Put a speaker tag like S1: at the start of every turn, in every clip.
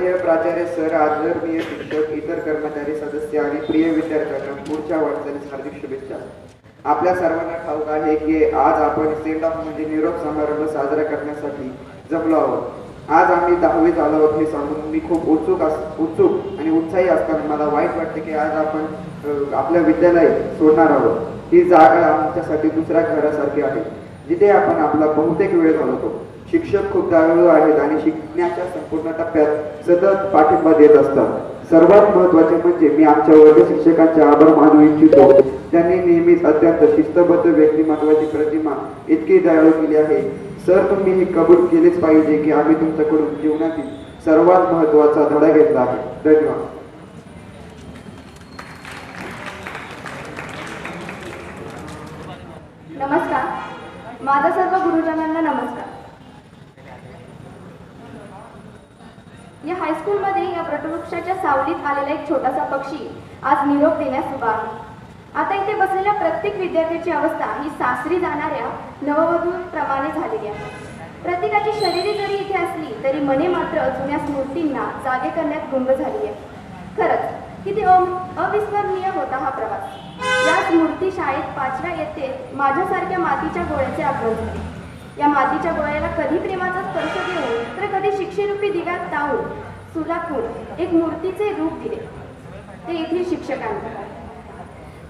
S1: आदरणीय प्राचार्य सर, आदरणीय शिक्षक, इतर कर्मचारी, सदस्य आणि प्रिय विद्यार्थ्यांना पुढच्या वाटचालीस हार्दिक शुभेच्छा. आपल्या सर्वांना ठाऊक आहे की आज आपण सेंड ऑफ म्हणजे निरोप समारंभ साजरा करण्यासाठी जमलो आहोत. आज आम्ही 10वी झालो आहोत हे सांगून मी खूप उत्सुक आणि उत्साही असताना मला वाईट वाटते की आज आपण आपलं विद्यालय सोडणार आहोत. ही जागा आमच्यासाठी दुसऱ्या घरासारखी आहे, जिथे आपण आपला बहुतेक वेळ घालवतो. शिक्षक खूप दयाळू आहेत आणि शिकण्याच्या संपूर्ण टप्प्यात सतत पाठिंबा देत असतात. सर्वात महत्त्वाचे म्हणजे मी आमच्या वर्ग शिक्षकांचे आभार मानू इच्छितो. त्यांनी नेहमीच अत्यंत शिस्तबद्ध व्यक्तिमत्वाची प्रतिमा इतकी दयाळू केली आहे. सर, तुम्ही हे कबूल केलेच पाहिजे की आम्ही तुमच्याकडून जीवनातील सर्वात महत्त्वाचा धडा घेतला आहे. धन्यवाद.
S2: नमस्कार. माझा सर्व गुरुजनांना नमस्कार. या हायस्कूलमध्ये या वटवृक्षाच्या सावलीत आलेला एक छोटासा पक्षी आज निरोप देण्यास उभा आहे. आता इथे बसलेल्या प्रत्येक विद्यार्थ्याची अवस्था ही सासरी जाणाऱ्या नववधूप्रमाणे झालेली आहे. प्रत्येकाची शरीरे जरी इथे असली तरी मने मात्र जुन्या स्मृतींना जागे करण्यात गुंग झाली आहे. खरंच किती अविस्मरणीय होता हा प्रवास. या स्मृती शाळेत 5व्या इयत्तेत माझ्यासारख्या मातीच्या गोळ्याचे आगमन झाले. या मातीच्या गोळ्याला कधी प्रेमाचा स्पर्श देऊन तर कधी शिक्षेरूपी दिव्यात तावून सुलाखून एक मूर्तीचे रूप दिले ते येथील शिक्षकांनी.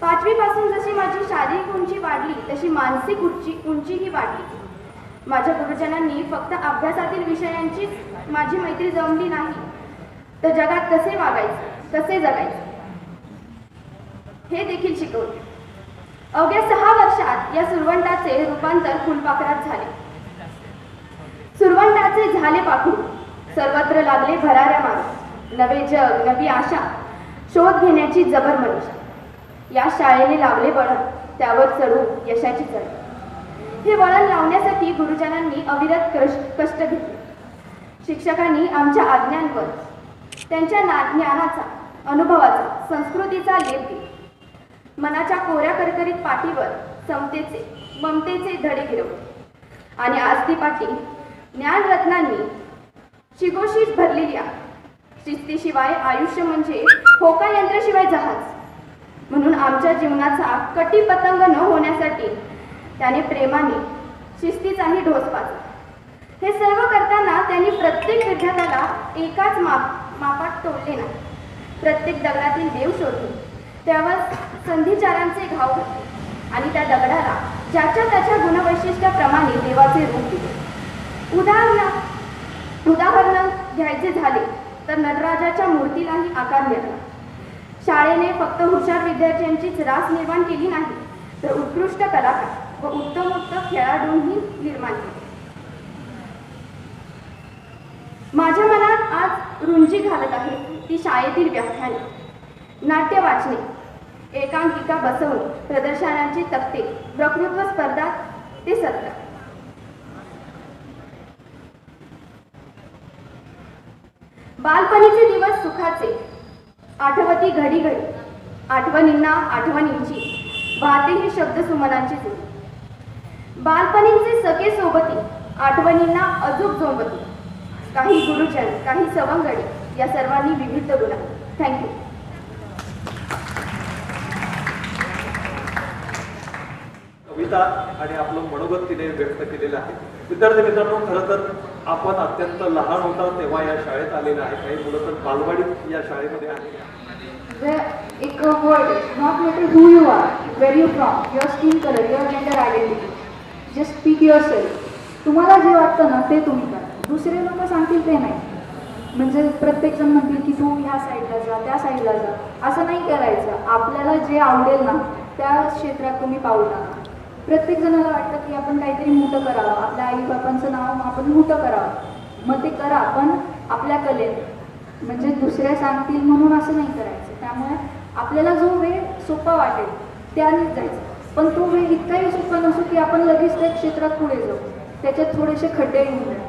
S2: 5वी पासून जशी माझी शारीरिक उंची वाढली तशी मानसिक उंचीही वाढली. माझ्या गुरुजनांनी फक्त अभ्यासातील विषयांचीच माझी मैत्री जमली नाही, तर जगात कसे वागायचे, कसे जगायचे हे देखील शिकवले. अवघ्या 6 वर्षात या सुरवंटाचे रूपांतर फुलपाखरात झाले. सुरवंटाचे झाले पाखरू, सर्वत्र लागले भराऱ्या मारून. नवे जग, नवी आशा शोध घेण्याची जबर मनीषा. या शाळेने लावले वळण, त्यावर चढून यशाची चढ. हे वळण लावण्यासाठी गुरुजनांनी अविरत कष्ट घेतले. शिक्षकांनी आमच्या आज्ञांवर त्यांच्या ज्ञानाचा, अनुभवाचा, संस्कृतीचा लेप दिला. मनाच्या कोऱ्या करकरीत पाठीवर समतेचे, ममतेचे धडे गिरवले. आणि आज ती पाठी ज्ञानरत्नांनी शिगोशीच भरलेली आहे. शिस्तीशिवाय आयुष्य म्हणजे होका यंत्राशिवाय जहाज. म्हणून आमच्या जीवनाचा कटीपतंग न होण्यासाठी त्याने प्रेमाने शिस्तीचाही ढोस पाजला. हे सर्व करताना त्यांनी प्रत्येक विद्यार्थ्याला एकाच मापात तोडले नाही. प्रत्येक दगडातील देव शोधले, त्यावर संधिचारांचे घाव घातले आणि त्या दगडाला ज्याच्या त्याच्या गुणवैशिष्ट्याप्रमाणे देवाचे रूप दिले. उदाहरण घ्यायचे झाले तर नटराजाच्या मूर्तीलाही आकार मिळाला. शाळेने फक्त हुशार विद्यार्थ्यांचीच रास निर्माण केली नाही, तर उत्कृष्ट कलाकार व उत्तम खेळाडूंही निर्माण केले. माझ्या मनात आज रुंजी घालत आहे ती शाळेतील व्याख्याने, नाट्य वाचणे, एकांकिका बसवून प्रदर्शनांची तक्ते, वक्तृत्व स्पर्धा ते सत्र. बालपणीचे दिवस सुखाचे, आठवती घडी घडी, आठवणींना आठवणींची वाहते ही शब्द सुमनांची जोडी. बालपणींचे सखे सोबती, आठवणींना अजूक जोंबती. काही गुरुजन, काही सवंगडी, या सर्वांनी विविध गुण. थँक्यू.
S3: कविता आणि आपलं मनोगत तिने व्यक्त केलेलं आहे. विद्यार्थी मित्रांनो, खरं तर आपण अत्यंत लहान होता तेव्हा या शाळेत आलेलं आहे. काही मुलं तर बालवाडीत या शाळेमध्ये आहे.
S2: एक word, not matter who you are, where you from, your skin color, your gender identity. Just speak yourself. तुम्हाला जे वाटतं ना ते तुम्ही करा. दुसरे लोक सांगतील ते नाही. म्हणजे प्रत्येकजण म्हणतील की तू ह्या साईडला जा, त्या साईडला जा, असं नाही करायचं. आपल्याला जे आवडेल ना त्या क्षेत्रात तुम्ही पाऊल टाका. प्रत्येक जणाला वाटतं की आपण काहीतरी मोठं करावं, आपल्या आई बाबांचं नाव आपण मोठं करावं. मग ते करा, पण आपल्या कलेने. म्हणजे दुसऱ्या सांगतील म्हणून असं नाही करायचं. त्यामुळे आपल्याला जो वेळ सोपा वाटेल त्यानेच जायचं. पण तो वेळ इतकाही सोपा नसो की आपण लगेच त्या क्षेत्रात पुढे जाऊ. त्याच्यात थोडेसे खड्डे येऊन जाईल.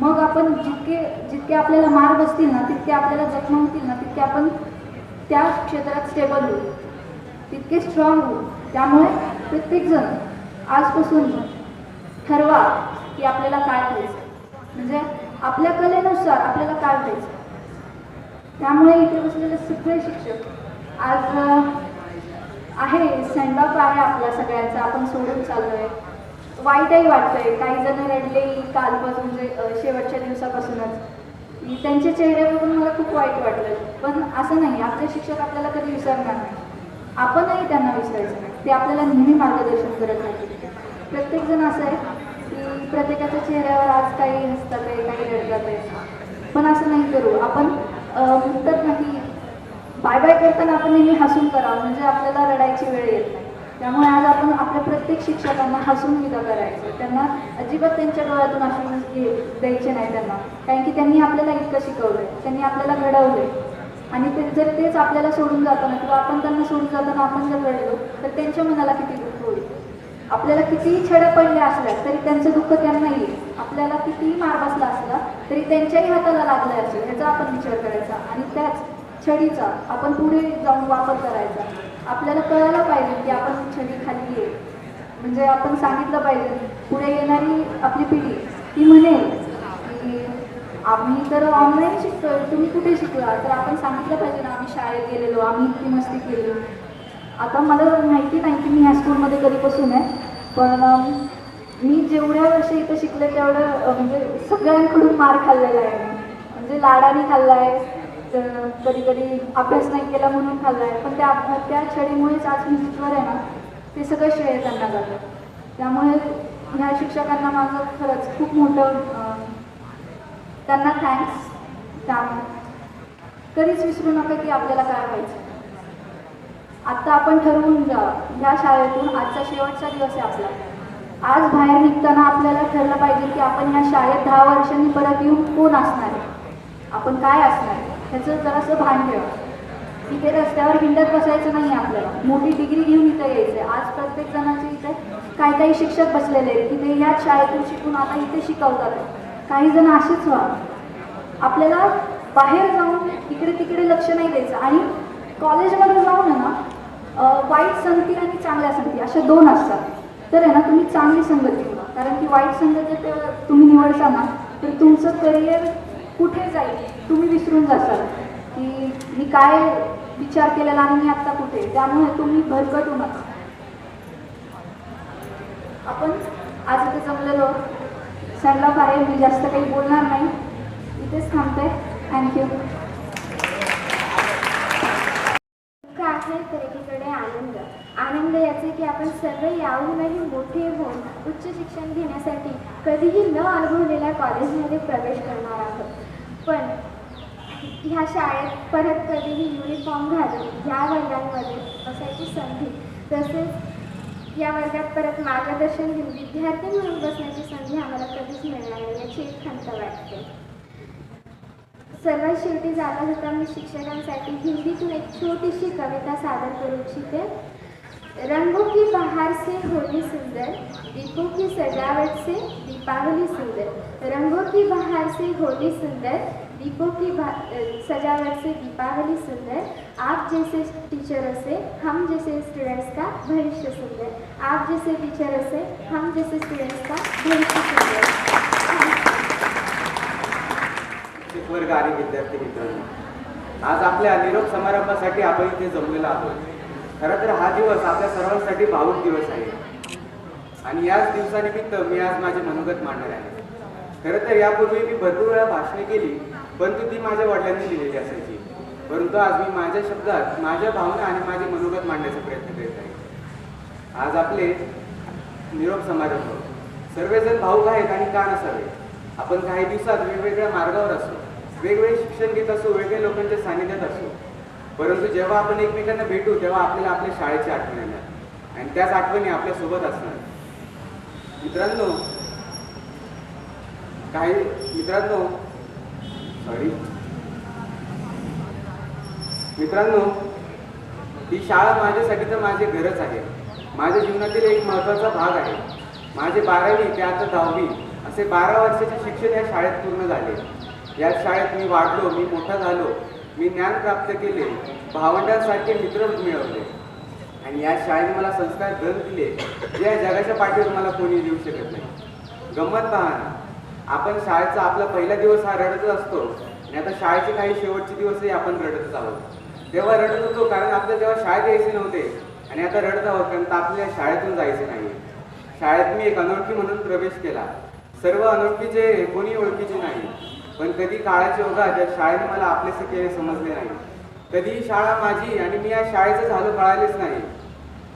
S2: मग आपण जितके आपल्याला मार्ग असतील ना, तितके आपल्याला जखमा होतील ना, तितके आपण त्या क्षेत्रात स्टेबल होऊ, तितके स्ट्रॉंग होऊ. त्यामुळे प्रत्येकजण आजपासून ठरवा की आपल्याला काय करायचं. म्हणजे आपल्या कलेनुसार आपल्याला काय करायचं.
S4: त्यामुळे इथे बसलेले सगळे शिक्षक आज आहे सेंड ऑफ आहे आपल्या सगळ्यांचा, आपण सोडून चाललोय. वाईटही वाटतंय, काही जण रडले कालपासून म्हणजे शेवटच्या दिवसापासूनच. त्यांचे चेहरे बघून मला खूप वाईट वाटलं. पण असं नाही, आपले शिक्षक आपल्याला कधी विसरणार नाही, आपणही त्यांना विसरायचं नाही. ते आपल्याला नेहमी मार्गदर्शन करत राहतील. प्रत्येकजण असं आहे की प्रत्येकाच्या चेहऱ्यावर आज काही हसतात आहे, काही रडतात आहे. पण असं नाही करू आपण. म्हणतात ना की बाय बाय करताना आपण नेहमी हसून करावं, म्हणजे आपल्याला रडायची वेळ येत नाही. त्यामुळे आज आपण आपल्या प्रत्येक शिक्षकांना हसून विदा करायचं. त्यांना अजिबात त्यांच्या डोळ्यातून अश्रू द्यायचे नाही त्यांना, कारण की त्यांनी आपल्याला इतकं शिकवलंय, त्यांनी आपल्याला घडवलंय. आणि ते जर तेच आपल्याला सोडून जाताना किंवा आपण त्यांना सोडून जाताना आपण जर रडलो तर त्यांच्या मनाला किती दुःख होईल. आपल्याला कितीही छड्या पडल्या असल्या तरी त्यांचं दुःख त्यांना येईल. आपल्याला कितीही मार बसला असला तरी त्यांच्याही हाताला लागला असेल ह्याचा आपण विचार करायचा आणि त्याच छडीचा आपण पुढे जाऊन वापर करायचा. आपल्याला कळायला पाहिजे की आपण छडी खाल्ली आहे, म्हणजे आपण सांगितलं पाहिजे पुढे येणारी आपली पिढी ती म्हणेल की आम्ही तर ऑनलाईन शिकतोय, तुम्ही कुठे शिकला. तर आपण सांगितलं पाहिजे ना, आम्ही शाळेत गेलेलो, आम्ही इतकी मस्ती केली. आता मला माहिती नाही की मी ह्या स्कूलमध्ये कधीपासून आहे, पण मी जेवढ्या वर्ष इथं शिकले तेवढं म्हणजे सगळ्यांकडून मार खाल्लेला आहे. म्हणजे लाडाने खाल्ला आहे, कधी कधी अभ्यास नाही केला म्हणून खाल्ला आहे. पण त्या छडीमुळेच आज मी जिथवर आहे ना, ते सगळं श्रेय त्यांना जातं. त्यामुळे ह्या शिक्षकांना माझं खरंच खूप मोठं त्यांना थँक्स. त्यामुळे कधीच विसरू नका की आपल्याला काय व्हायचं. आत्ता आपण ठरवून जा, ह्या शाळेतून आजचा शेवटचा दिवस आहे आपला. आज बाहेर निघताना आपल्याला ठरलं पाहिजे की आपण ह्या शाळेत 10 वर्षांनी परत येऊन कोण असणार आहे, आपण काय असणार आहे ह्याचं जरासं भान ठेवा. इथे रस्त्यावर हिंडत बसायचं नाही आपल्याला, मोठी डिग्री घेऊन इथं यायचं. आज प्रत्येक जणांचे इथे काही शिक्षक बसलेले आहेत की ते ह्याच शाळेतून शिकून आता इथे शिकवतात. काही जण असेच व्हा. आपल्याला बाहेर जाऊन इकडे तिकडे लक्ष नाही द्यायचं. आणि कॉलेजमध्ये जाऊन ना वाईट संगती आणि चांगल्या संगती अशा 2 असतात. तर आहे ना, तुम्ही चांगली संगती निवडा, कारण की वाईट संगती तेव्हा तुम्ही निवडता ना तर तुमचं करिअर कुठे जाईल तुम्ही विसरून जासाल की मी काय विचार केलेला आणि मी आत्ता कुठे. त्यामुळे तुम्ही भरकटू नका. आपण आज इथे जमलेलो सेंड ऑफ आहे, मी जास्त काही बोलणार नाही, इथेच थांबते. थँक्यू.
S2: आहे तर एकीकडे आनंद. आनंद याचे की आपण सर्व याहूनही मोठे होऊन उच्च शिक्षण घेण्यासाठी कधीही न अनुभवलेल्या कॉलेजमध्ये प्रवेश करणार आहोत. पण ह्या शाळेत परत कधीही युनिफॉर्म घालून ह्या वर्गांमध्ये बसायची संधी, तसेच या वर्गात परत मार्गदर्शन घेऊन विद्यार्थी म्हणून बसण्याची संधी आम्हाला कधीच मिळणार नाही याची एक खंत वाटते. सर्वात शेवटी जाता जाता मी शिक्षकांसाठी हिंदीतून एक छोटीशी कविता सादर करू इच्छिते. रंगों की बहार से होली सुंदर, दीपों की सजावट से दीपावली सुंदर. रंगों की बहार से होली सुंदर, दीपों की सजावट से दीपावली सुंदर. आप जैसे टीचरों से हम जैसे स्टूडेंट्स का भविष्य सुंदर. आप जैसे टीचरों से हम जैसे स्टूडेंट्स का भविष्य सुंदर.
S1: वर्ग आणि विद्यार्थी मित्रांनो, आज आपल्या निरोप समारंभासाठी आपण इथे जमलेलो आहोत. खरं तर हा दिवस आपल्या सर्वांसाठी भावूक दिवस आहे आणि याच दिवसानिमित्त मी आज माझे मनोगत मांडणार आहे. खरं तर यापूर्वी मी भरपूर वेळा भाषणे केली, परंतु ती माझ्या वडिलांनी लिहिलेली असायची. परंतु आज मी माझ्या शब्दात माझ्या भावना आणि माझे मनोगत मांडण्याचा प्रयत्न करीत आहे. आज आपले निरोप समारंभ, सर्वजण भाऊक आहेत आणि का नसावे. आपण काही दिवसात वेगवेगळ्या मार्गावर असू, वेगवेगळे शिक्षण घेत असू, वेगवेगळ्या लोकांच्या सानिध्यात असू, परंतु जेव्हा आपण एकमेकांना भेटू तेव्हा आपल्याला आपल्या शाळेची आठवण येणार आणि त्याच आठवणी आपल्या सोबत असणार. मित्रांनो ही शाळा माझ्यासाठी तर माझे घरच आहे. माझ्या जीवनातील एक महत्त्वाचा भाग आहे. माझे 12वी ते आता 10वी असे 12 वर्षाचे शिक्षण या शाळेत पूर्ण झाले. या शाळेत मी वाढलो, मी मोठा झालो, मी ज्ञान प्राप्त केले, भावंडांसारखे मित्र मिळवले आणि या शाळेने मला संस्कार धन दिले जे या जगाच्या पाठीवर मला कोणी देऊ शकत नाही. गंमत पहा ना, आपण शाळेचा आपला पहिला दिवस हा रडत असतो
S5: आणि आता शाळेचे काही शेवटचे दिवसही आपण रडतच आहोत. तेव्हा रडत होतो कारण आपल्याला तेव्हा शाळेत यायचे नव्हते, आणि आता रडत आहोत कारण आपल्याला शाळेतून जायचे नाही. शाळेत मी एक अनोळखी म्हणून प्रवेश केला. सर्व अनोळखीचे कोणी ओळखीचे नाही, पण कधी काळाच्या ओघात या शाळेने मला आपलेसे केले समजले नाही. कधी शाळा माझी आणि मी या शाळेचं झालं कळालेच नाही.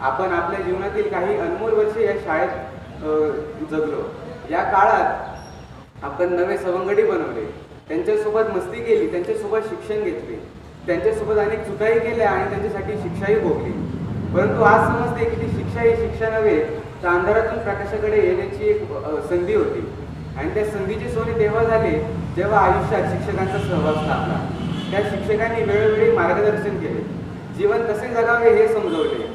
S5: आपण आपल्या जीवनातील काही अनमोल वर्षे या शाळेत जगलो. या काळात आपण नवे सवंगडी बनवले, त्यांच्यासोबत मस्ती केली, त्यांच्यासोबत शिक्षण घेतले, त्यांच्यासोबत अनेक चुकाही केल्या आणि त्यांच्यासाठी शिक्षाही भोगली. परंतु आज समजते की ती शिक्षा ही शिक्षा नव्हे, तर अंधारातून प्रकाशाकडे येण्याची एक संधी होती. आणि त्या संधीचे सोने तेव्हा झाले जेव्हा आयुष्यात शिक्षकांचा सहवास लाभला. त्या शिक्षकांनी वेळोवेळी मार्गदर्शन केले, जीवन कसे जगावे हे समजवले,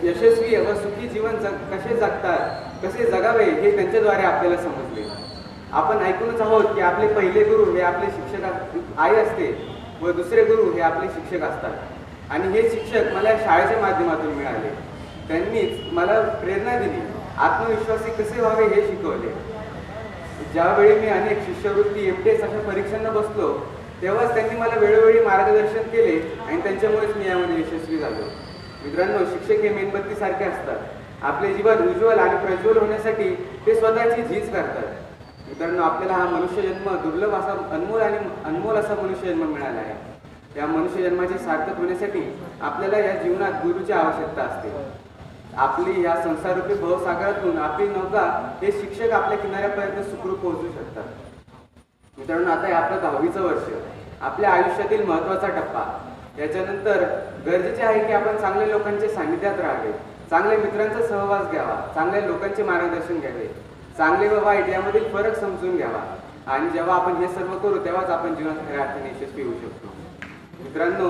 S5: यशस्वी व सुखी जीवन कसे जगतात, कसे जगावे हे त्यांच्याद्वारे आपल्याला समजले. आपण ऐकूनच आहोत की आपले पहिले गुरु हे आपले शिक्षक आई असते व दुसरे गुरु हे आपले शिक्षक असतात. आणि हे शिक्षक मला शाळेच्या माध्यमातून मिळाले. त्यांनीच मला प्रेरणा दिली, आत्मविश्वासी कसे व्हावे हे शिकवले. ज्यावेळी मी अनेक शिष्यवृत्ती MTS अशा परीक्षांना बसलो, तेव्हाच त्यांनी मला वेळोवेळी मार्गदर्शन केले आणि त्यांच्यामुळेच मी यामध्ये यशस्वी झालो. मित्रांनो, शिक्षक हे मेणबत्तीसारखे असतात. आपले जीवन उज्ज्वल आणि प्रज्वल होण्यासाठी ते स्वतःची झीज करतात. मित्रांनो, आपल्याला हा मनुष्यजन्म दुर्लभ असा अनमोल असा मनुष्यजन्म मिळाला आहे. या मनुष्यजन्माची सार्थक होण्यासाठी आपल्याला या जीवनात गुरुची आवश्यकता असते. आपली या संसाररूपी भवसागरातून आपली नौका हे शिक्षक आपल्या किनाऱ्यापर्यंत सुखरूप पोहोचू शकतात. मित्रांनो, आता हे आपलं 10वीचं वर्ष, आपल्या आयुष्यातील महत्त्वाचा टप्पा. याच्यानंतर गरजेचे आहे की आपण चांगल्या लोकांच्या सानिध्यात राहावे, चांगल्या मित्रांचा सहवास घ्यावा, चांगल्या लोकांचे मार्गदर्शन घ्यावे, चांगले व वाईट यामधील फरक समजून घ्यावा. आणि जेव्हा आपण हे सर्व करू तेव्हाच आपण जीवनात खऱ्या अर्थाने यशस्वी होऊ शकतो. मित्रांनो,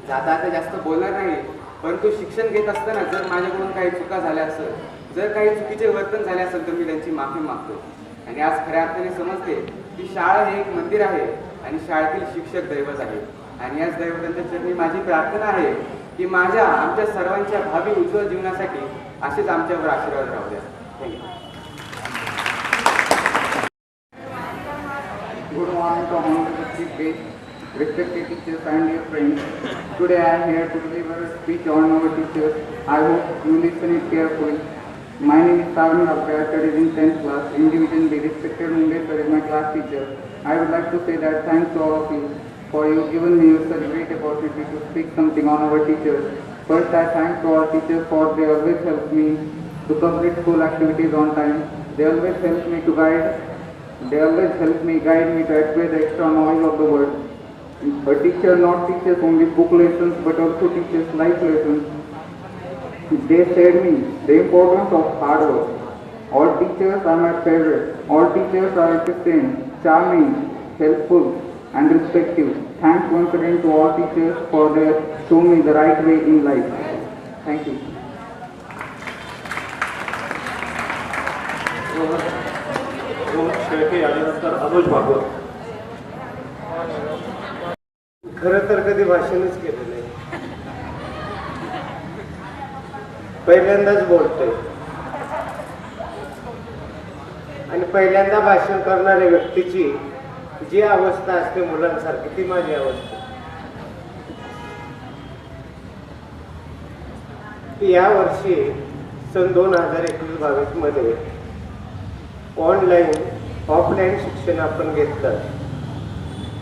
S5: जाता आता जास्त बोलणार नाही, परंतु शिक्षण घेत असताना जर माझ्याकडून काही चुका झाल्या असेल, जर काही चुकीचे वर्तन झाले असेल तर मी त्यांची माफी मागतो. आणि आज खऱ्या अर्थाने समजते की शाळा हे एक मंदिर आहे आणि शाळेतील शिक्षक दैवत आहे. आणि याच दैवतांच्या चरणी माझी प्रार्थना आहे की आमच्या सर्वांच्या भावी उज्ज्वल जीवनासाठी असेच आमच्यावर आशीर्वाद राहू द्या. Thank you.
S1: Good morning to honorable chief guest, respected teachers and dear friends. Today I am here to deliver a speech on our teachers. I hope you listen it carefully. My name is Tarun Rabka, I studied in 10th class in Division B. Respected Mundeshwar is my class teacher. I would like to say that thanks to all of you for you given me such a great opportunity to speak something on our teachers. First, I thank to our teachers for they always help me to complete school activities on time. They always help me guide me to acquire the extra knowledge of the world. A teacher not teaches only book lessons but also teaches life lessons. They showed me the importance of hard work. All teachers are my favorite. All teachers are efficient, charming, helpful and respectful. Thanks once again to all teachers for their showing me the right way in life. Thank you.
S3: Shelke यानंतर अनुज भागवत.
S6: खरं तर कधी भाषणच केलं नाही, पहिल्यांदाच बोलतोय. आणि पहिल्यांदा भाषण करणाऱ्या व्यक्तीची जी अवस्था असते मुलांसारखी, ती माझी अवस्था. या वर्षी सन 2021-22 मध्ये ऑनलाईन ऑफलाईन शिक्षण आपण घेतलं.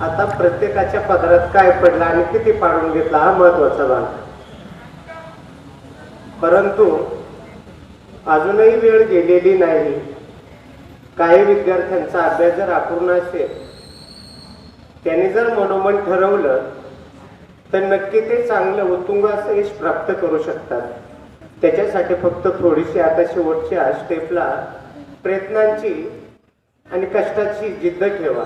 S6: आता प्रत्येकाच्या पदरात काय पडलं आणि किती पाडून घेतला हा महत्वाचा भाग. परंतु अजूनही वेळ गेलेली नाही. काही विद्यार्थ्यांचा अभ्यास जर अपूर्ण असेल, त्यांनी जर मनोमन ठरवलं तर नक्की ते चांगलं उत्तुंग असं यश प्राप्त करू शकतात. त्याच्यासाठी फक्त थोडीशी आता शेवटच्या स्टेपला प्रयत्नांची आणि कष्टाची जिद्द ठेवा.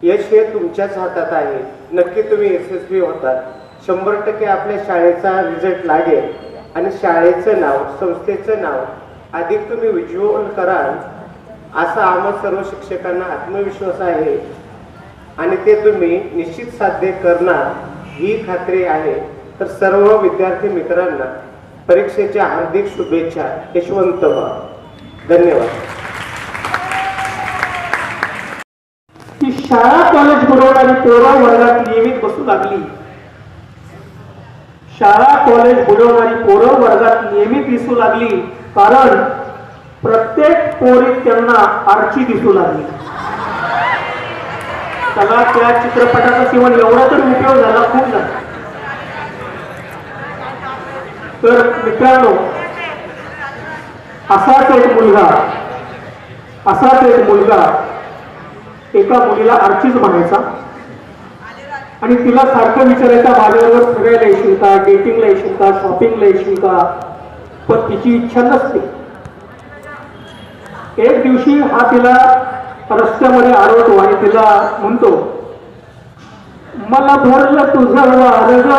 S6: यश हे तुमच्याच हातात आहे. नक्की तुम्ही यशस्वी होतात. 100% आपल्या शाळेचा रिझल्ट लागेल आणि शाळेचं नाव, संस्थेचं नाव अधिक तुम्ही उज्ज्वल कराल असा आम्हा सर्व शिक्षकांना आत्मविश्वास आहे आणि ते तुम्ही निश्चित साध्य करणार ही खात्री आहे. तर सर्व विद्यार्थी मित्रांना परीक्षेच्या हार्दिक शुभेच्छा. यशवंत व्हा. धन्यवाद.
S7: शाळा कॉलेज बुडवणारी पोरं वर्गात नियमित बसू लागली. शाळा कॉलेज बुडवणारी पोरं वर्गात नियमित दिसू लागली, कारण प्रत्येक पोरीत त्यांना आरची दिसू लागली. त्याला त्या चित्रपटाचा किंवा एवढा तर उपयोग झाला, खूप झाला. तर मित्रांनो, असाच एक मुलगा एका मुलीला आरचीच म्हणायचा आणि तिला सारखं विचारायचा, माझ्याबरोबर फिरायला येशील का, डेटिंगला येशील का, शॉपिंगला येशील का, पण तिची इच्छा नसते. एक दिवशी हा तिला रस्त्यामध्ये आडवतो आणि तिला म्हणतो, मला भरलं तुझं वार ग,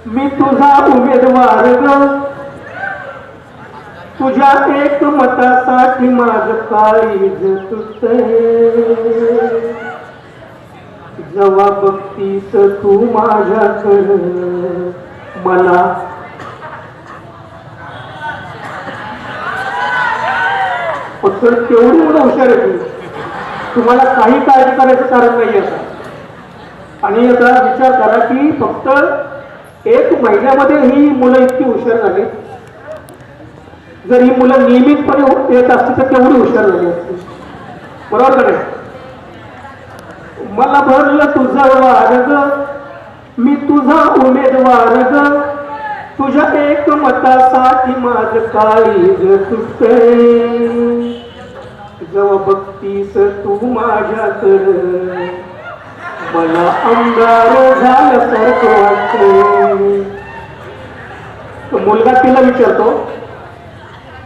S7: मी तुझा उमेदवार ग, तुझ्या एक मतासाठी माझं काळीज तुटतंय, जेव्हा बघतीस तू माझ्याकडं मला फक्त तेवढी एवढं हुशार आहे. तुम्हाला काही काळजी करायचं कारण नाही असं. आणि आता विचार करा की फक्त 1 महिन्यामध्ये ही मुलं इतकी हुशार झाली. जर ही मुलं नियमितपणे येत असती तर तेवढी हुशार झाली असती. बरोबर का नाही? मला भरलं तुझं वार ग, मी तुझा उमेदवार ग, तुझ्या एक मतासाठी माझं काळीज तुटतंय, जेव्हा बघतीस तू माझ्याकडं मला अंगार झाल्यासारखं वाटतंय. मुलगा तिला विचारतो,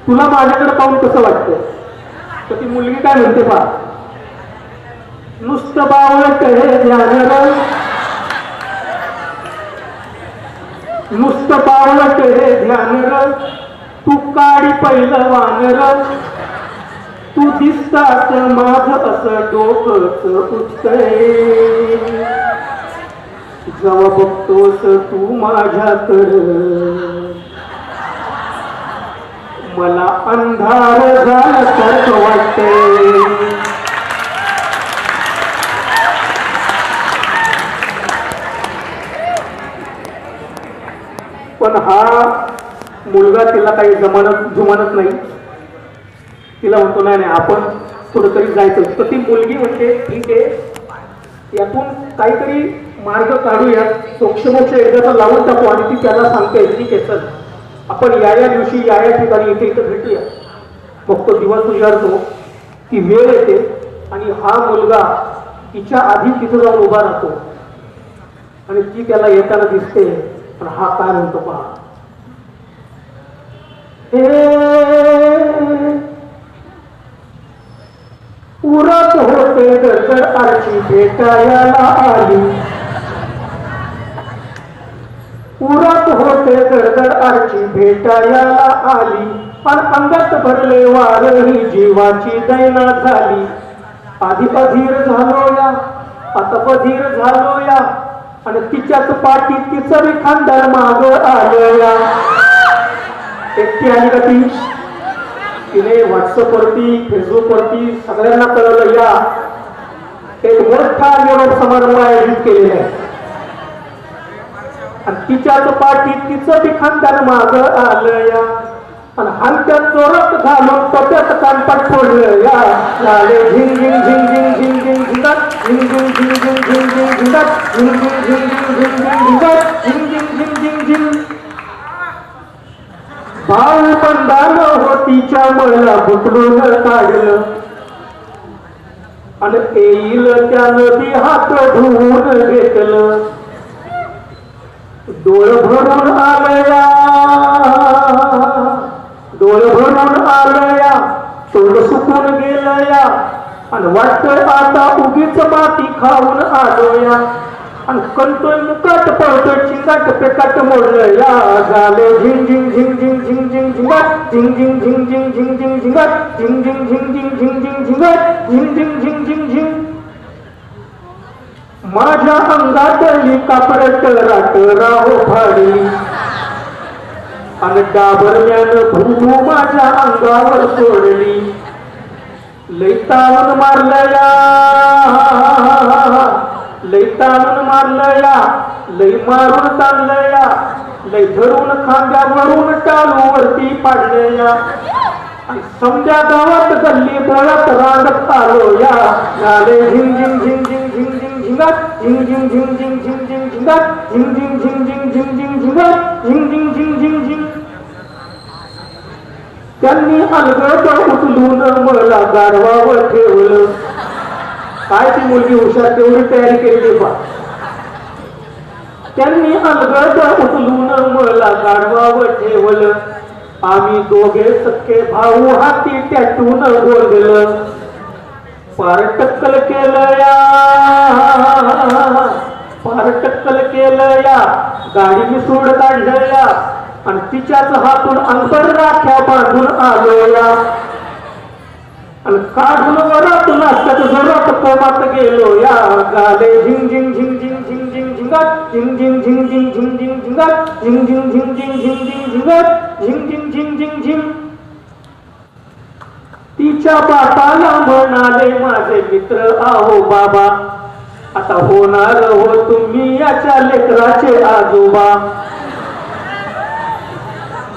S7: तुला माझ्याकडे पाहून कसं वाटतं? तर ती मुलगी काय म्हणते पहा, नुसतं बावळट हे ध्यान, नुसतं बावळट हे ध्यान, तू काडी पहिलं वानर, तू दिसतास माझं असं डोकंच उठतंय, जेव्हा बघतोस तू माझ्याकडं मला अंधार झाल्यासारखं वाटतंय. पण हा मुलगा तिला काही जुमानत नाही. तिला म्हणतो, नाही नाही आपण कुठंतरी जायचं. तर ती मुलगी म्हणते, ठीक आहे, यातून काहीतरी मार्ग काढूया, सोक्षमोक्ष एकदा लावून टाकू. आणि ती त्याला सांगते, ठीक आहे चल आपण या दिवशी या ठिकाणी इथं भेटूया. मग तो दिवस उजाडतो, ती वेळ येते आणि हा मुलगा तिच्या आधी तिथं जाऊन उभा राहतो आणि ती त्याला येताना दिसते. पण हा काय म्हणतो पहा, उरत होते गडगड आरची भेटायला आली, उरत होते गडगड आरची भेटायला आली, पण अंगात भरले वार ही जीवाची दैना झाली. आधी अधीर झालो या, आता बधीर झालो या, आणि तिच्याच पाठीत तिचं खानदार माग आलं या. एकटी आली का ती? तिने व्हॉट्सअपवरती, फेसबुकवरती सगळ्यांना कळवलं, या एक मोठा निरोप समारंभ आयोजित केलेला आहे आणि तिच्याच पाठीत तिचं बी खानदार माग आलं या. आणि हलक्या चोरात घालून तोट्यात कानपाट फोडलं या. झाले झिंग झिंग झिंग झिंग झिंग झिंग झिंगात, झिंग झिंग झिंग झिंग झिंग झिंग झिंगात, झिंग झिंग झिंग झिंग झिंग झिंग झिंगात, झिंग झिंग झिंग झिंग झिंग. भाऊ बंधानं होतीच्या मला बुटलून काढलं आणि येईल त्या नदी हात धुवून घेतलं. डोळ भरून आलया, डोळ भरून आलया, तोंड सुकून गेलया, आणि वाटतंय आता उगीच माती खाऊन आलोया, आणि कंटोय मुकाट पडतोय चिंगाट पेकाट मोडलं या. झाले झिंग झिंग झिंग झिंग झिंग झिंग झिंगाट, झिंग झिंग झिंग झिंग झिंग झिंग झिंगाट, झिंग झिंग झिंग झिंग झिंग झिंग झिंगाट, झिंग झिंग झिंग झिंग झिंग. माझ्या अंगातली कापरट राट राहो फाडी, आणि डाबरम्यान भू माझ्या अंगावर सोडली. लैतानून मारलया, लैतानून मारलया, लई मारून ताणलया, लई धरून खांद्यावरून टाळूवरती पाडलया, आणि समजा गावात गल्ली बोळात रांगत आलो या, झाले झिंग झिंग झिंग झिंग झिंग झिंग झिंगाट, झिंग झिंग झिंग झिंग झिंग झिंग झिंगाट, झिंग झिंग झिंग झिंग झिंग झिंग झिंगाट, झिंग झिंग झिंग झिंग झिंग. त्यांनी अलगद उचलून मला गाढवावर ठेवलं. काय ती मुलगी हुशार, तेवढी तयारी केली पा. त्यांनी अलगद उचलून मला गाढवावर ठेवलं. आम्ही दोघे सख्खे भाऊ हाती त्यातून बोललं. पार टक्कल केलं या, पार टक्कल केलं या, गाडी मी सोड काढलं या, आणि तिच्याच हातून अंतर राख्या बांधून आलो या, आणि काढून वरात नाश्त्यात जोरात कोमात गेलो या. गाले झिंग झिंग झिंग झिंग झिंग झिंग झिंगाट, झिंग झिंग झिंग झिंग झिंग झिंग झिंगाट, झिंग झिंग झिंग झिंग झिंग झिंग झिंगाट, झिंग झिंग झिंग झिंग झिंग. तिच्या बापाला म्हणाले माझे मित्र आहो बाबा, आता होणार हो तुम्ही याच्या लेकराचे आजोबा.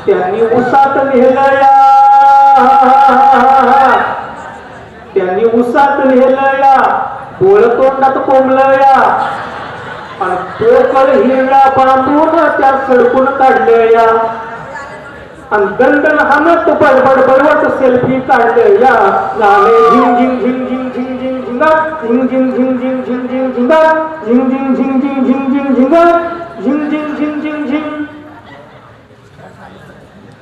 S7: त्यांनी उसात नेलया, त्यांनी उसात नेलया, डोळ तोंडात कोंबलया, आणि टोकळ हिरड्या बांधून त्या सडकून काढलया, आणि दंडन हाणत बडबड बडवट सेल्फी काढलया. झाले झिंग झिंग झिंग झिंग झिंग झिंग झिंगाट, झिंग झिंग झिंग झिंग झिंग झिंग झिंगाट, झिंग झिंग झिंग झिंग झिंग झिंग झिंगाट, झिंग झिंग झिंग झिंग झिंग.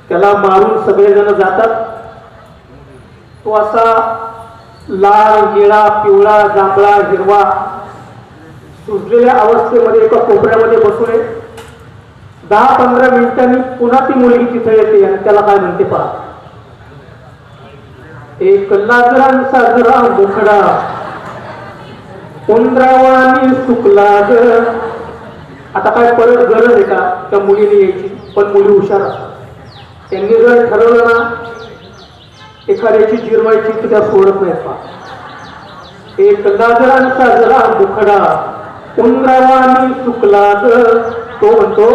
S7: त्याला मारून सगळेजण जातात. तो असा लाल, निळा, पिवळा, जांभळा, हिरवा सुजलेल्या अवस्थेमध्ये एका कोपऱ्यामध्ये बसून 10-15 मिनिटांनी पुन्हा ती मुलगी तिथे येते आणि त्याला काय म्हणते पहा. एक लाजरान साजरा मुखडा, उंदरावानी सुकला ग. आता काय परत गरज आहे का त्या मुलीने यायची? पण मुली हुशार असतात. त्यांनी जर ठरवलं ना एखाद्याची जिरवायची तर त्या सोडत नाहीत पहा. एक लाजरान साजरा मुखडा, उंदरावानी सुकला ग. तो म्हणतो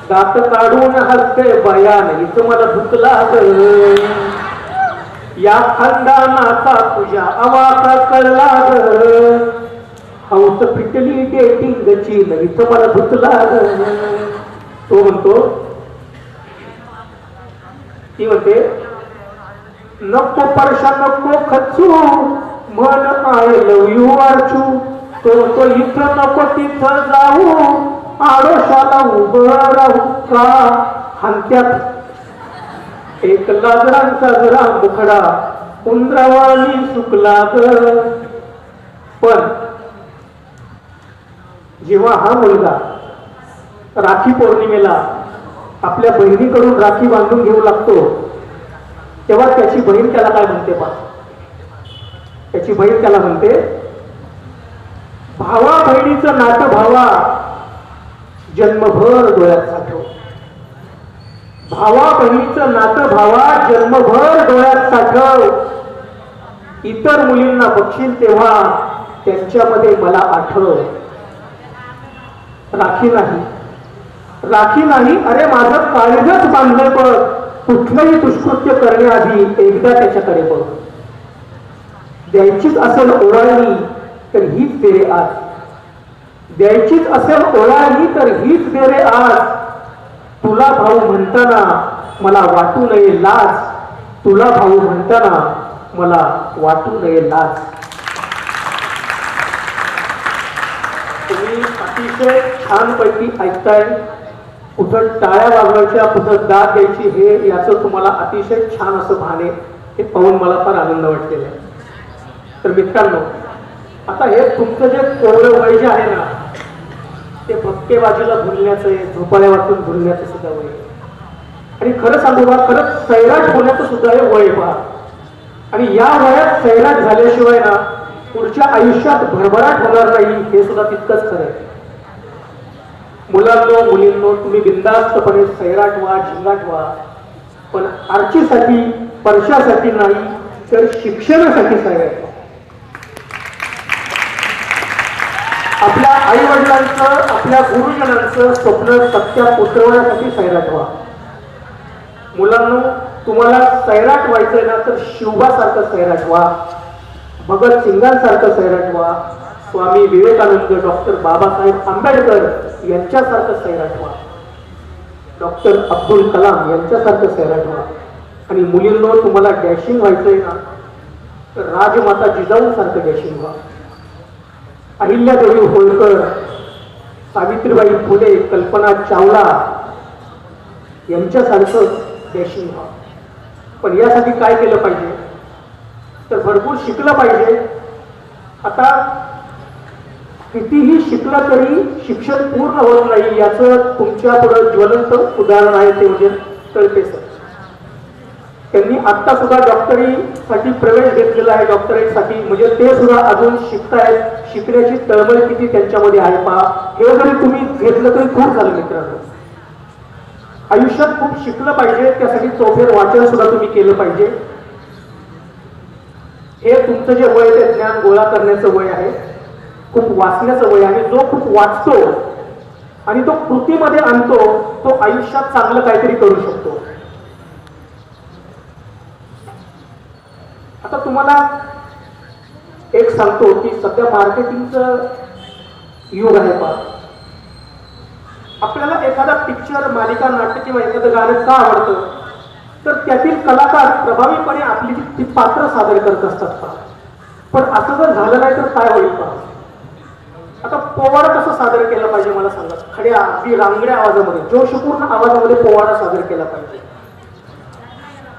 S7: दात काढून हसते बयान, हिच मला धुतला ग. या खानदानाचा तुझ्या आवाका कळला ग. हौस पिटली डेटिंगची, हिच मला धुतला ग. तो म्हणतो, ती म्हणते नको परशा नको खचू, मन आय लव यू आरचू. तो इथं नको तिथं जाऊ, आडोशाला उभं राहू का हांत्यात. एक लाजरांचा जरा मुखडा, उंदरावानी सुकला ग. पण जेव्हा हा मुलगा राखी पौर्णिमेला आपल्या बहिणीकडून राखी बांधून घेऊ लागतो, तेव्हा त्याची बहीण त्याला काय म्हणते पहा. त्याची बहीण त्याला म्हणते, भावा बहिणीचं नातं भावा जन्मभर डोळ्यात साठव. भावा बहिणीचं नातं भावा जन्मभर डोळ्यात साठव. इतर मुलींना बघशील तेव्हा त्यांच्यामध्ये मला आठव. राखी नाही, राखी नाही, अरे माझं काळीजच बांधलंय बघ. कुठलंही दुष्कृत्य करण्याआधी एकदा त्याच्याकडे बघ. द्यायचीच असेल ओळाळणी तर हीच दे रे आज. द्यायचीच असेल ओळाळणी तर हीच दे रे आज. तुला भाऊ म्हणताना मला वाटू नये लाज. तुला भाऊ म्हणताना मला वाटू नये लाज. तुम्ही अतिशय छानपैकी ऐकताय. कुठं टाळ्या वाजवायच्या, कुठं दाद द्यायची, हे याचं तुम्हाला अतिशय छान असं भान आहे. हे पाहून मला फार आनंद वाटलेला आहे. तर मित्रांनो, आता हे तुमचं जे कोवळं वय जे आहे ना, ते भक्केबाजीला भुलण्याचं आहे, झोपाळ्या वाचून भुलण्याचं सुद्धा वय आहे. आणि खरं सांगू बा, खरंच सैराट होण्याचं सुद्धा हे वय पहा. आणि या वयात सैराट झाल्याशिवाय ना पुढच्या आयुष्यात भरभराट होणार नाही, हे सुद्धा तितकंच खरं आहे. मुलांनो, मुलींनो, तुम्ही बिनधास्तपणे सैराट व्हा, झिंगाट व्हा, पण आर्चीसाठी, परशासाठी नाही, तर शिक्षणासाठी सैराट व्हा. आपल्या आई वडिलांचं, आपल्या गुरुजनांचं स्वप्न सत्यात उतरवण्यासाठी सैराट व्हा. मुलांना तुम्हाला सैराट व्हायचंय ना तर शिवबासारखं सैराट व्हा, भगतसिंगांसारखं सैराट व्हा, स्वामी विवेकानंद, डॉक्टर बाबासाहेब आंबेडकर यांच्यासारखं सैराट व्हा, डॉक्टर अब्दुल कलाम यांच्यासारखं सैराट व्हा. आणि मुलींनो तुम्हाला डॅशिंग व्हायचंय ना तर राजमाता जिजाऊसारखं डॅशिंग व्हा. अहिल्यादेवी होळकर, सावित्रीबाई फुले, कल्पना चावला यांच्यासारखं डॅशिंग व्हा. पण यासाठी काय केलं पाहिजे तर भरपूर शिकलं पाहिजे. आता कितीही शिकलं तरी शिक्षण पूर्ण होत नाही याचं तुमच्या पुढे ज्वलंत उदाहरण आहे ते म्हणजे तळपे सर. त्यांनी आत्ता सुद्धा डॉक्टरीसाठी प्रवेश घेतलेला आहे, डॉक्टरेटसाठी. म्हणजे ते सुद्धा अजून शिकतायत. शिकण्याची तळमळ किती त्यांच्यामध्ये आहे पहा. हे जरी तुम्ही घेतलं तरी खूप झालं मित्रांनो. आयुष्यात खूप शिकलं पाहिजे, त्यासाठी चौफेर वाचन सुद्धा तुम्ही केलं पाहिजे. हे तुमचं जे वय ते ज्ञान गोळा करण्याचं वय आहे, खूप वाचण्याचं वय आहे. जो खूप वाचतो आणि तो कृतीमध्ये आणतो तो आयुष्यात चांगलं काहीतरी करू शकतो. आता तुम्हाला एक सांगतो की सध्या मार्केटिंगचं युग आहे पहा. आपल्याला एखादा पिक्चर, मालिका, नाटक किंवा एखादं गाणं का आवडतं तर त्यातील कलाकार प्रभावीपणे आपली ती पात्र सादर करत असतात पहा. पण असं जर झालं नाही तर काय होईल पहा. आता पोवाडा कसं सादर केला पाहिजे मला सांगा. खड्या अगदी रांगड्या आवाजामध्ये, जोशपूर्ण आवाजामध्ये पोवाडा सादर केला पाहिजे.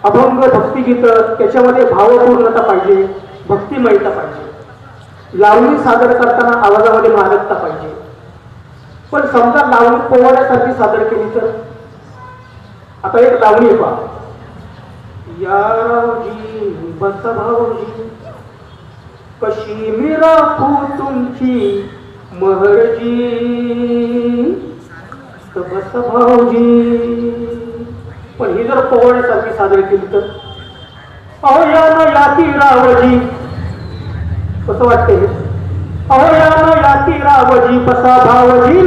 S7: अभंग, भक्तिगीत, त्याच्यामध्ये भावपूर्णता पाहिजे, भक्तिमयता पाहिजे. लावणी सादर करताना आवाजामध्ये मादकता पाहिजे. पण समजा लावणी पोवाड्यासारखी सादर केली तर आता एक लावणी पहा. या रावजी बसा भाऊजी, कशी मी राखू तुमची महरजी, बसा भाऊजी. पण ही जर पोवाड्यासारखी सादर केली तर अहो या न याती रावजी, कसं वाटतंय हे? अहो या न याती रावजी बसा भावजी,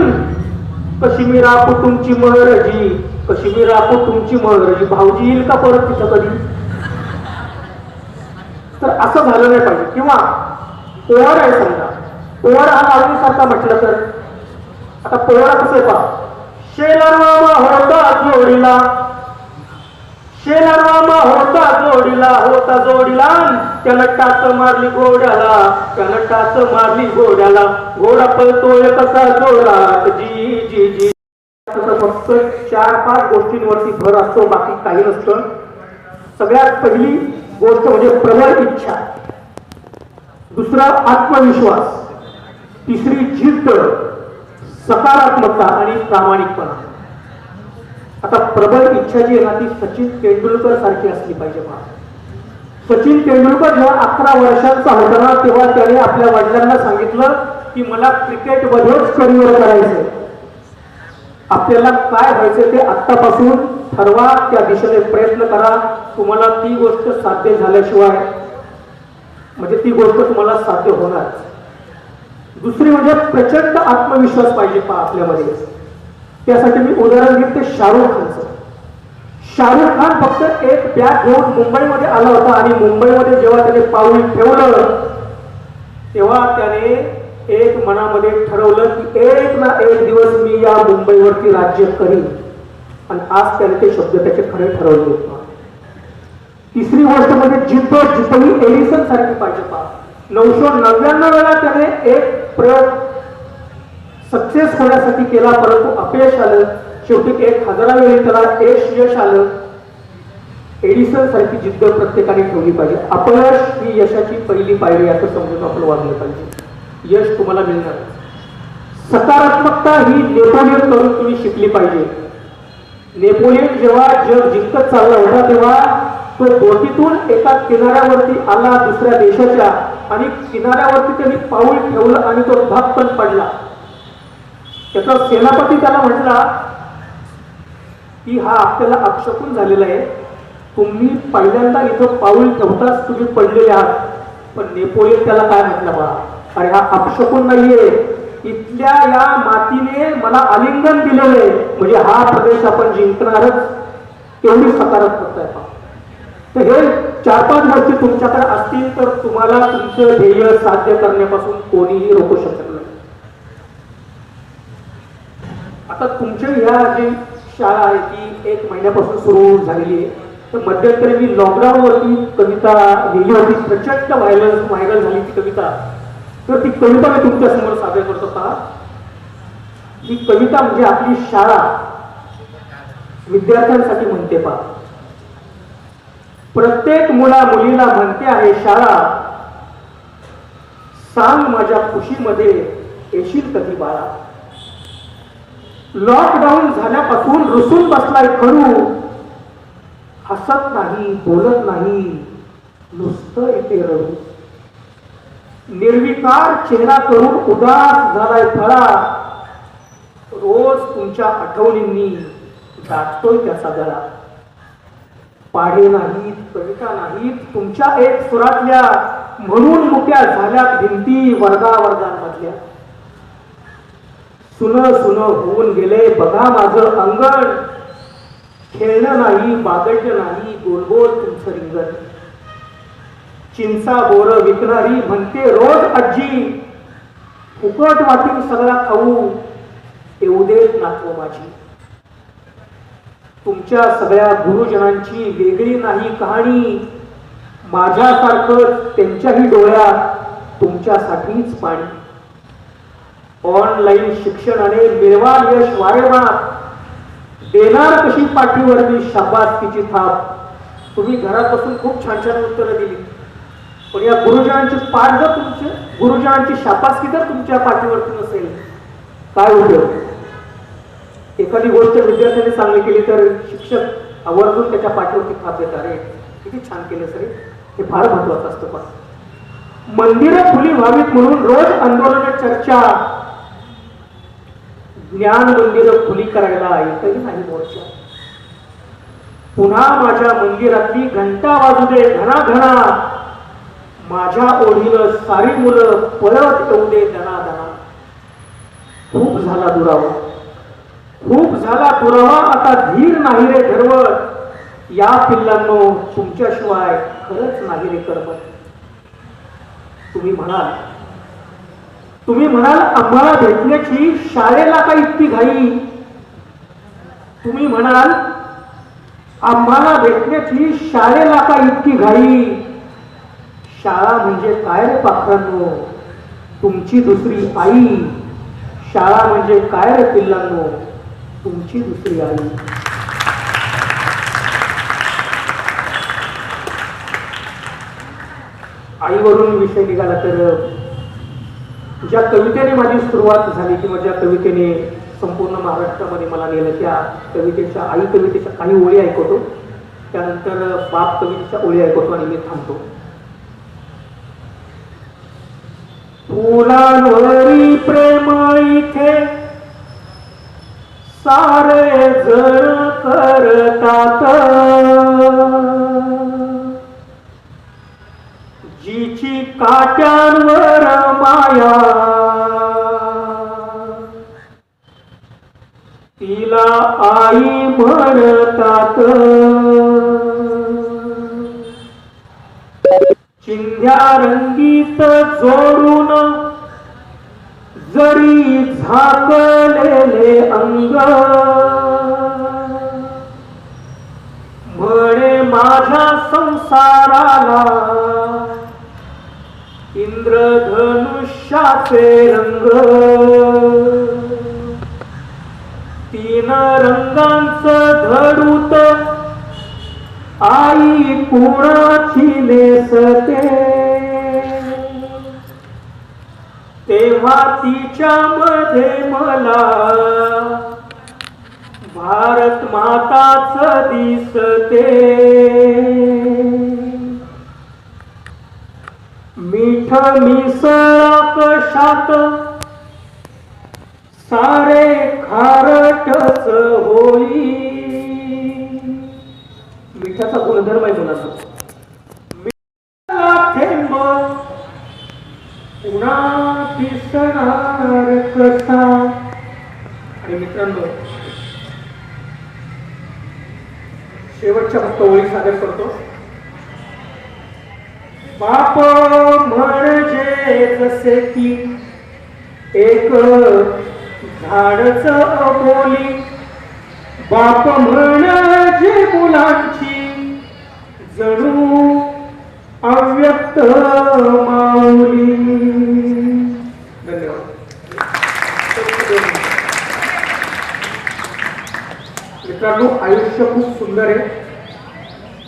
S7: कशी मी राखू तुमची महरजी, कशी मी राखू तुमची महरजी. भाऊजी येईल का परत तिथं कधी? तर असं झालं नाही पाहिजे. किंवा पोवाडा आहे समजा, पोवाडा हा लावणीसारखा म्हटलं तर आता पोवाडा कसं आहे पहा. शेलारामा होता जोडीला, शेलारामा होता जोडीला, होता जोडीला, त्यानं टाच मारली घोड्याला, त्यानं टाच मारली घोड्याला, घोडा पळतोय कसा जोरात जी जी जी. फक्त 4-5 गोष्टींवरती भर असतो, बाकी काही नसतं. सगळ्यात पहिली गोष्ट म्हणजे प्रबळ इच्छा, दुसरा आत्मविश्वास, तिसरी जिद्द, सकारात्मकता आणि प्रामाणिकपणा. आता प्रबळ इच्छा जी आहे ना ती सचिन तेंडुलकर सारखी असली पाहिजे पहा. सचिन तेंडुलकर जेव्हा 11 वर्षांचा होता ना तेव्हा त्याने आपल्या वडिलांना सांगितलं की मला क्रिकेटमध्येच करिअर करायचंय. आपल्याला काय व्हायचं ते आत्तापासून ठरवा, त्या दिशेने प्रयत्न करा. तुम्हाला ती गोष्ट साध्य झाल्याशिवाय म्हणजे ती गोष्ट तुम्हाला साध्य होणार. दुसरी म्हणजे प्रचंड आत्मविश्वास पाहिजे पहा आपल्यामध्ये. त्यासाठी मी उदाहरण घेते शाहरुख खानचं. शाहरुख खान फक्त एक बॅग घेऊन मुंबईमध्ये आला होता आणि मुंबईमध्ये जेव्हा त्याने पाऊल ठेवलं तेव्हा त्याने एक मनामध्ये ठरवलं की एक ना एक दिवस मी या मुंबईवरती राज्य करीन. आणि आज त्याने ते शब्द त्याचे खरे ठरवले. तिसरी गोष्ट म्हणजे जिद्द, जिद्द ही एडिसन सारखी पाहिजे पहा. 999 वेळा त्याने एक प्रयोग सक्सेस होण्यासाठी केला परंतु अपयश आलं. शेवटी 1000 वेळी त्याला यश आलं. एडिसन सारखी जिद्द प्रत्येकाने ठेवली पाहिजे. अपयश ही यशाची पहिली पायरी असं समजून आपण वागलं पाहिजे. यश तुम्हाला मिळणार. सकारात्मकता ही नेपोलियन करून तुम्ही शिकली पाहिजे. नेपोलियन जेव्हा जग जिंकत चालला होता तेव्हा तो बोटीतून एका किनाऱ्यावरती आला दुसऱ्या देशाच्या आणि किनाऱ्यावरती त्यांनी पाऊल ठेवलं आणि तो धपकन पडला. त्याचा सेनापती त्याला म्हटला की हा आपल्याला अपशकुन झालेला आहे, तुम्ही पहिल्यांदा इथं पाऊल ठेवताच तुम्ही पडलेले आहात. पण नेपोलियन त्याला काय म्हटलं बा, अरे हा अपशकून नाहीये, इथल्या या मातीने मला आलिंगन दिलेले, म्हणजे हा प्रदेश आपण जिंकणारच, एवढी सकारात्मकता आहे. तर हे 4-5 वर्ष तुमच्याकडे असतील तर तुम्हाला तुमचं ध्येय साध्य करण्यापासून कोणीही रोखू शकत नाही. आता तुमच्या ह्या जी शाळा आहे ती 1 महिन्यापासून सुरू झालेली आहे. तर मध्यंतरी मी लॉकडाऊनवरती कविता लिहिली होती, प्रचंड व्हायरल झाली ती कविता. तर ती कविता मी तुमच्या समोर सादर करत होता. ही कविता म्हणजे आपली शाळा विद्यार्थ्यांसाठी म्हणते पा. प्रत्येक मुला मुलीला म्हणते आहे शाळा, सांग माझ्या खुशीमध्ये येशील कधी बाळा. लॉकडाऊन झाल्यापासून रुसून बसलाय खडू, हसत नाही बोलत नाही नुसतं येते रडू. निर्विकार चेहरा करून उदास झालाय फळा, रोज तुमच्या आठवणींनी दाटतोय त्याचा गळा. पाढे नाहीत कविता नाहीत तुमच्या एक सुरातल्या, म्हणून मुक्या झाल्यात भिंती वर्गांमधल्या. सुन सुन होऊन गेले बघा माझं अंगण, खेळणं नाही बागडणं नाही गोलगोल तुमचं रिंगण. चिंचा बोर विकणारी म्हणते रोज आजी, फुकट वाटील सगळा खाऊ येऊ देत नातव माझी. तुमच्या सगळ्या गुरुजनांची वेगळी नाही कहाणी, माझ्यासारखं त्यांच्याही डोळ्यात तुमच्यासाठीच पाणी. ऑनलाईन शिक्षणाने मिळवा यश वारेमाप, देणार कशी पाठीवरती शाबासकीची थाप. तुम्ही घरात बसून खूप छान छान उत्तरं दिली, पण या गुरुजनांची पाठ जर तुमच्या गुरुजनांची शाबासकी जर तुमच्या पाठीवरती नसेल काय उपयोग. एखादी गोष्ट विद्यार्थ्यांनी चांगली केली तर शिक्षक आवर्जून त्याच्या पाठीवरती थाप देतात, रे किती छान केलं सर, हे फार महत्वाचं असतं. पण मंदिरं खुली व्हावीत म्हणून रोज आंदोलन चर्चा, ज्ञान मंदिरं खुली करायला एकही नाही मोर्चा. पुन्हा माझ्या मंदिरातली घंटा वाजू दे घना घना, माझ्या ओढीनं सारी मुलं पळत येऊ दे दना दना. खूप झाला दुरावा, खूप झाला दुरावा, आता धीर नाही रे धरवत. या पिल्लांनो तुमच्याशिवाय खरंच नाही रे करमत. तुम्ही म्हणाल आम्हाला भेटण्याची शाळेला का इतकी घाई. तुम्ही म्हणाल आम्हाला भेटण्याची शाळेला का इतकी घाई. शाळा म्हणजे काय रे पाखरांनो तुमची दुसरी आई. शाळा म्हणजे काय रे पिल्लांनो तुमची दुसरी आई. आईवरून विषय निघाला तर ज्या कवितेने माझी सुरुवात झाली किंवा ज्या कवितेने संपूर्ण महाराष्ट्रामध्ये मला नेलं त्या कवितेच्या आई कवितेच्या काही ओळी ऐकवतो, त्यानंतर बाप कवितेच्या ओळी ऐकवतो आणि मी थांबतो. फुलांवरी प्रेम इथे सारे जण करतात, जिची काट्यांवर माया तिला आई म्हणतात. चिंध्या रंगीत जोडून जरी झाकलेले अंग, म्हणे माझ्या संसाराला इंद्रधनुष्याचे रंग. 3 रंगांचं धरूत आई कुणाची नेसते, तेव्हा तिच्यामध्ये मला भारत माताच दिसते. मीठ मिसळ कशात सारे खारटच होई. मिठाचा गुण गुणधर्म आहे मुलांना. थेंब पुन्हा दिसणार कसा. आणि मित्रांनो शेवटच्या फक्त ओळी सादर करतो. बाप म्हणजे जसे की एक झाडच बोली, बाप म्हणजे मुलांची जणू अव्यक्त माऊली. धन्यवाद. मित्रांनो आयुष्य खूप सुंदर आहे.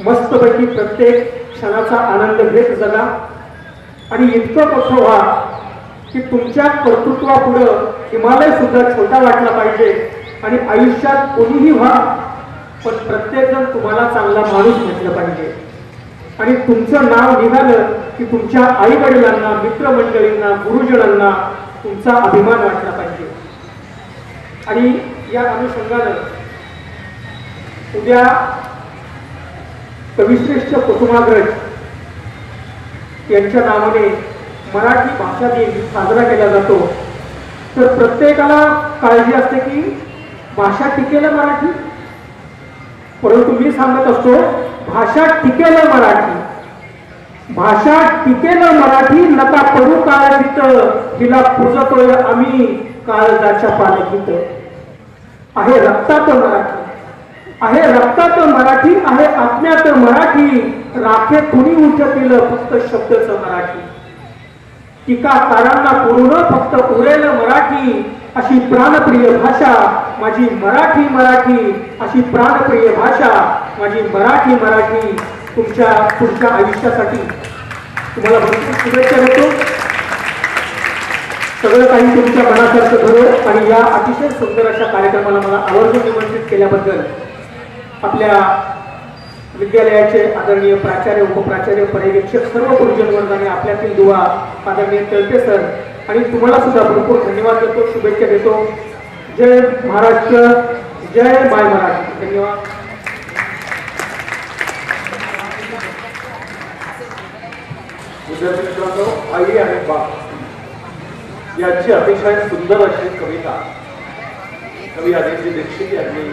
S7: मस्तपैकी प्रत्येक क्षणाचा आनंद घेत जगा आणि इतकं मोठं व्हा की तुमच्या कर्तृत्वापुढं हिमालय सुद्धा छोटा वाटला पाहिजे. आणि आयुष्यात कोणीही व्हा पण प्रत्येक जण तुम्हाला चांगला माणूस म्हटलं पाहिजे. आणि तुमचं नाव निघालं की तुमच्या आई वडिलांना, मित्रमंडळींना, गुरुजनांना तुमचा अभिमान वाटला पाहिजे. आणि या अनुषंगानं उद्या कविश्रेष्ठ कुसुमाग्रज यांच्या नावाने मराठी भाषा दिन साजरा केला जातो. तर प्रत्येकाला काळजी असते की भाषा टिकेल मराठी, परंतु मी सांगत असतो भाषा टिकेल मराठी, भाषा टिकेल मराठी, नका पडू काळजीत, हिला पूजतोय आम्ही काळजाच्या पालखीत. आहे रक्तात मराठी, आहे रक्तात मराठी, आहे आत्म्यात मराठी, राखे कुणी उठतील फक्त शब्दच मराठी. टीकाकारांना पूर्ण फक्त उरेल मराठी, अशी प्राणप्रिय भाषा माझी मराठी. मराठी अशी प्राणप्रिय भाषा माझी मराठी. मराठी तुमच्या पुढच्या आयुष्यासाठी तुम्हाला भरपूर शुभेच्छा देतो. सगळं काही तुमच्या मनासारखं घडो. आणि या अतिशय सुंदर अशा कार्यक्रमाला मला आवर्जून निमंत्रित केल्याबद्दल आपल्या विद्यालयाचे आदरणीय प्राचार्य, उपप्राचार्य, पर्यवेक्षक, सर्व गुरुजन वर्गाने आपल्यातील दुवा आदरणीय तळपे सर आणि तुम्हाला सुद्धा भरपूर धन्यवाद देतो, शुभेच्छा देतो. जय महाराष्ट्र, जय माय मराठी. धन्यवाद.
S3: विद्यार्थी मित्रांनो, आई आणि बाप यांची अतिशय सुंदर अशी कविता कवी अनिल दीक्षित यांनी